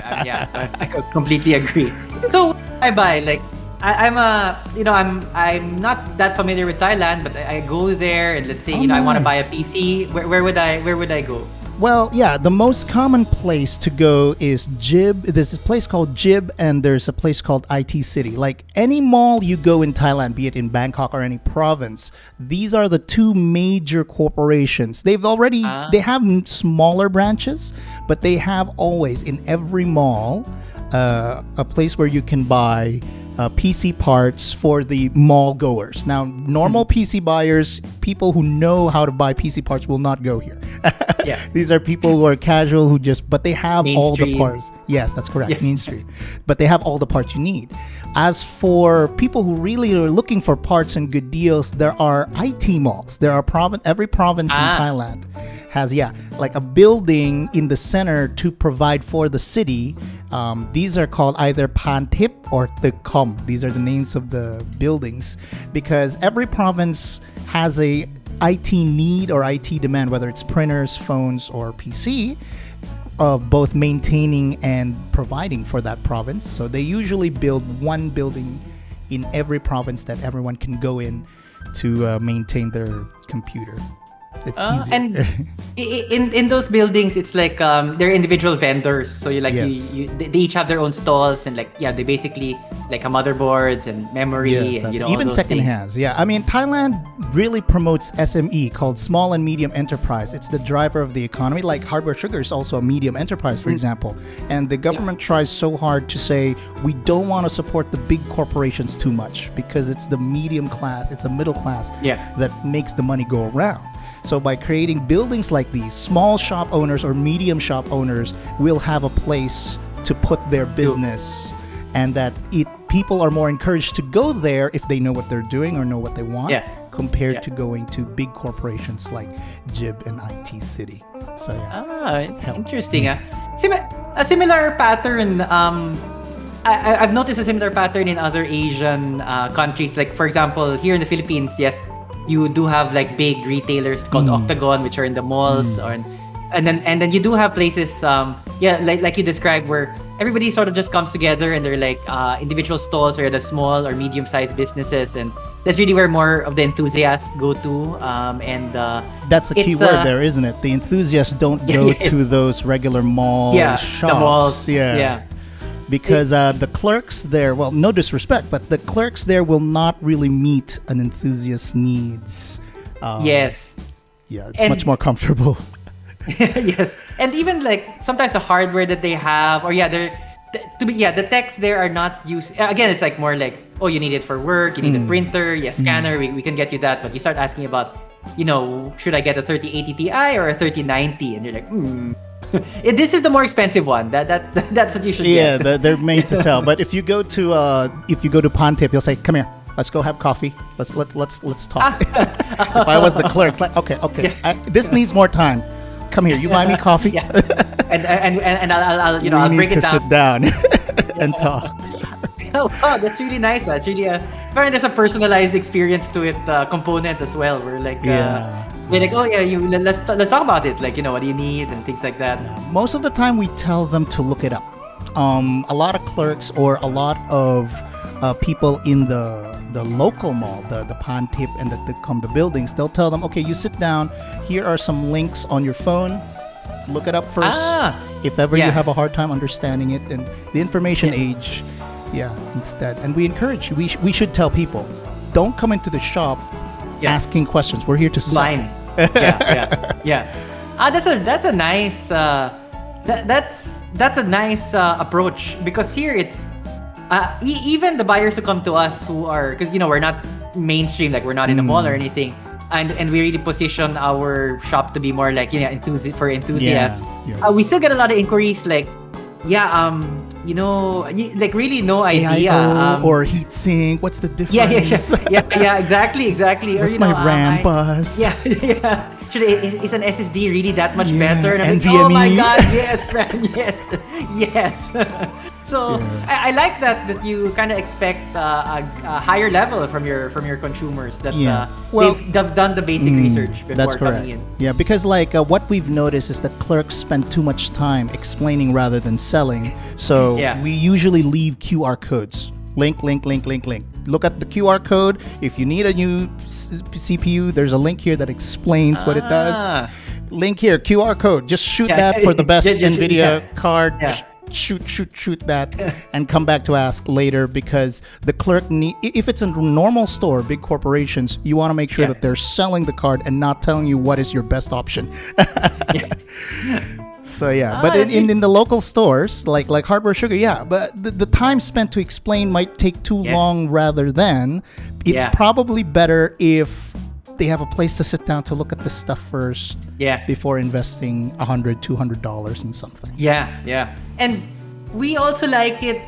I completely agree. So I buy like I'm a I'm not that familiar with Thailand, but I go there and let's say Oh, I want to buy a nice. PC. Where would I go? Well, yeah, the most common place to go is Jib. There's a place called Jib, and there's a place called IT City. Like any mall you go in Thailand, be it in Bangkok or any province, these are the two major corporations. They have smaller branches, but they have always in every mall a place where you can buy PC parts for the mall goers. Now, normal PC buyers, people who know how to buy PC parts, will not go here. Yeah. These are people who are casual but they have Main all the Street. parts. Yes, that's correct. Yeah. Main Street. But they have all the parts you need. As for people who really are looking for parts and good deals, there are IT malls. There are every province in Thailand has like a building in the center to provide for the city. These are called either Pantip or Tekom. These are the names of the buildings because every province has a IT need or IT demand, whether it's printers, phones, or PC, of both maintaining and providing for that province. So they usually build one building in every province that everyone can go in to maintain their computer. It's easier. And in those buildings, it's like they're individual vendors. So Yes. they each have their own stalls and they basically like a motherboards and memory Yes, and all even those second things. hands. Yeah, I mean Thailand really promotes SME, called small and medium enterprise. It's the driver of the economy. Like Hardware Sugar is also a medium enterprise, for example. And the government tries so hard to say we don't want to support the big corporations too much because it's the medium class, it's the middle class that makes the money go around. So by creating buildings like these, small shop owners or medium shop owners will have a place to put their business, and that people are more encouraged to go there if they know what they're doing or know what they want, compared to going to big corporations like Jib and IT City. So Interesting. A similar pattern. I've noticed a similar pattern in other Asian countries. Like for example, here in the Philippines, yes, you do have like big retailers called Octagon, which are in the malls, and then you do have places, like you described, where everybody sort of just comes together and they're like individual stalls or the small or medium-sized businesses, and that's really where more of the enthusiasts go to. That's the key word there, isn't it? The enthusiasts don't go to those regular mall shops. The malls. Because the clerks there, well, no disrespect, but the clerks there will not really meet an enthusiast's needs. Yes. Yeah, it's much more comfortable. Yes. And even like sometimes the hardware that they have, or the techs there are not used. Again, it's like more like, oh, you need it for work, you need a printer, scanner, we can get you that. But you start asking about, should I get a 3080 Ti or a 3090? And you're like, this is the more expensive one. That's what you should get. Yeah, they're made to sell. But if you go to Pantip, you'll say, "Come here, let's go have coffee. Let's talk." If I was the clerk, like, okay, this needs more time. Come here, you buy me coffee. And I'll break it down. Sit down and talk. Oh, wow, that's really nice. It's really apparently there's a personalized experience to it component as well. We're like, they're like, oh yeah, let's talk about it. Like, what do you need and things like that. Most of the time, we tell them to look it up. A lot of clerks or a lot of people in the local mall, the Pantip and the buildings, they'll tell them, okay, you sit down. Here are some links on your phone. Look it up first. If ever you have a hard time understanding it, and the information age. Instead. And we encourage, we should tell people, don't come into the shop asking questions. We're here to sell. Line. That's a nice that's a nice approach, because here it's even the buyers who come to us who are, because we're not mainstream, like we're not in a mall or anything, and we really position our shop to be more like for enthusiasts. We still get a lot of inquiries like, like really no idea. AIO or heatsink, what's the difference? Exactly. What's Or, my RAM bus? Is an SSD really that much better? And I'm like, NVMe. oh my god, yes, man, yes. So I like that you kind of expect a higher level from your consumers that Well, they've done the basic research before That's correct. coming in. Yeah, because like what we've noticed is that clerks spend too much time explaining rather than selling. So we usually leave QR codes. Link. Look at the QR code. If you need a new CPU, there's a link here that explains what it does. Link here, QR code. Just shoot that for the best NVIDIA card. Just shoot that and come back to ask later, because the clerk if it's a normal store, big corporations, you want to make sure that they're selling the card and not telling you what is your best option. So but in the local stores like Hardware Sugar, but the time spent to explain might take too long, rather than it's probably better if they have a place to sit down to look at the stuff first before investing $100-$200 in something. And we also like it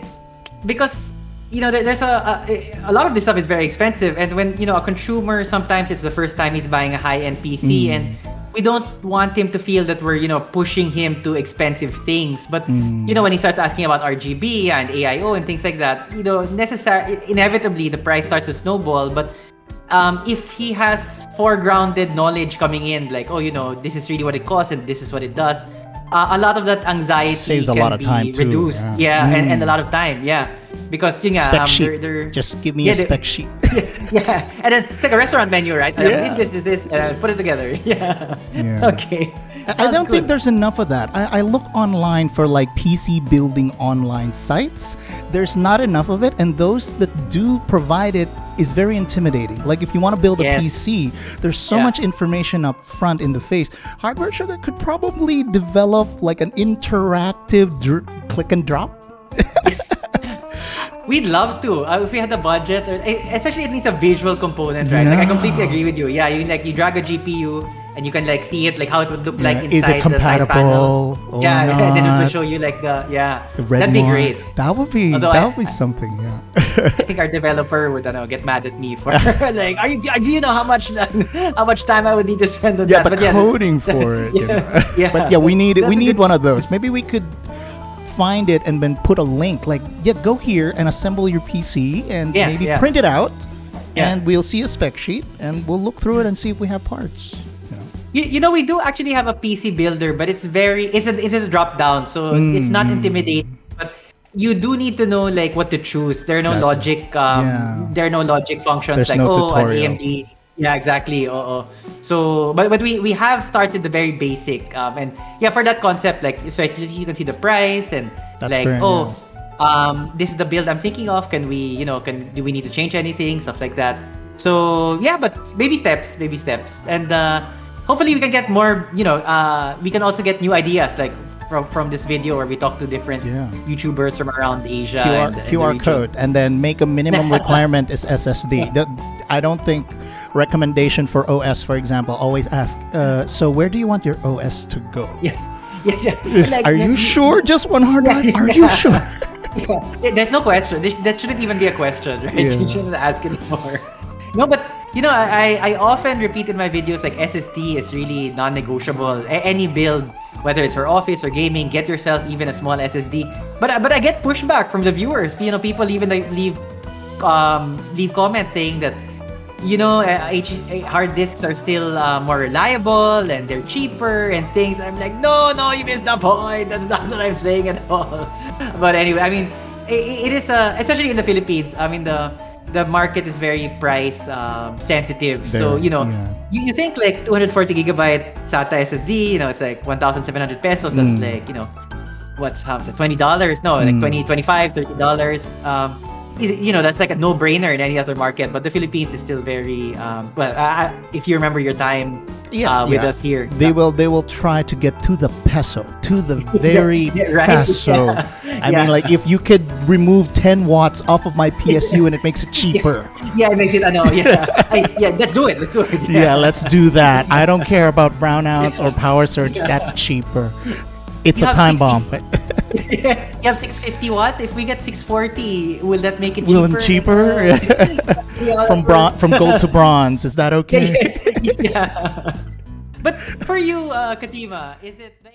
because there's a lot of this stuff is very expensive, and when a consumer, sometimes it's the first time he's buying a high-end PC, and we don't want him to feel that we're pushing him to expensive things. But when he starts asking about RGB and AIO and things like that, inevitably the price starts to snowball. But if he has foregrounded knowledge coming in, like, this is really what it costs and this is what it does, a lot of that anxiety saves a can lot of be time too. reduced. And a lot of time, because spec sheet. Just give me a spec sheet. And then it's like a restaurant menu, right? This, and put it together. Okay. I don't think there's enough of that. I look online for like PC building online sites. There's not enough of it, and those that do provide it is very intimidating. Like if you want to build a PC, there's so much information up front in the face. Hardware Sugar could probably develop like an interactive click and drop. We'd love to if we had the budget, especially it needs a visual component, right? Like I completely agree with you. You drag a GPU and you can like see it, like how it would look like inside is it compatible the side panel. Or and then it will show you like the red that'd be great. That would be something. I think our developer would get mad at me for like, do you know how much time I would need to spend on that? But coding for it. But we need one of those. Maybe we could find it and then put a link like go here and assemble your PC and maybe print it out, and we'll see a spec sheet and we'll look through it and see if we have parts. We do actually have a PC builder, but it's a drop down, so it's not intimidating. But you do need to know like what to choose. There are no logic. There are no logic functions. There's like no tutorial. an AMD. Yeah, exactly. So, but we have started the very basic, and for that concept, like, so at least you can see the price and That's like, great, this is the build I'm thinking of. Can we, do we need to change anything, stuff like that. So but baby steps, and hopefully we can get more. We can also get new ideas like from this video where we talk to different YouTubers from around Asia. QR code, and then make a minimum requirement is SSD. I don't think recommendation for OS, for example, always ask, so where do you want your OS to go? Like, are you sure? Just one hard drive? Are you sure? There's no question. That shouldn't even be a question, right? You shouldn't ask anymore. No, but I often repeat in my videos, like SSD is really non-negotiable. Any build, whether it's for office or gaming, get yourself even a small SSD. But I get pushback from the viewers. People even leave comments saying that hard disks are still more reliable and they're cheaper and things. I'm like, no, you missed the point. That's not what I'm saying at all. But anyway, I mean, it is especially in the Philippines. I mean, the market is very price sensitive. So you think like 240 gigabyte SATA SSD, it's like 1,700 pesos. That's like what's $20? No, like 20, 25, $30. That's like a no-brainer in any other market, but the Philippines is still very if you remember your time with us here, they will try to get to the peso, to the very peso. I mean, like if you could remove 10 watts off of my PSU and it makes it cheaper. It makes it let's do it. Let's do that. I don't care about brownouts or power surge. That's cheaper. It's a time bomb. You have 650 watts. If we get 640, will that make it cheaper? From gold to bronze. Is that okay? But for you, Katima, is it the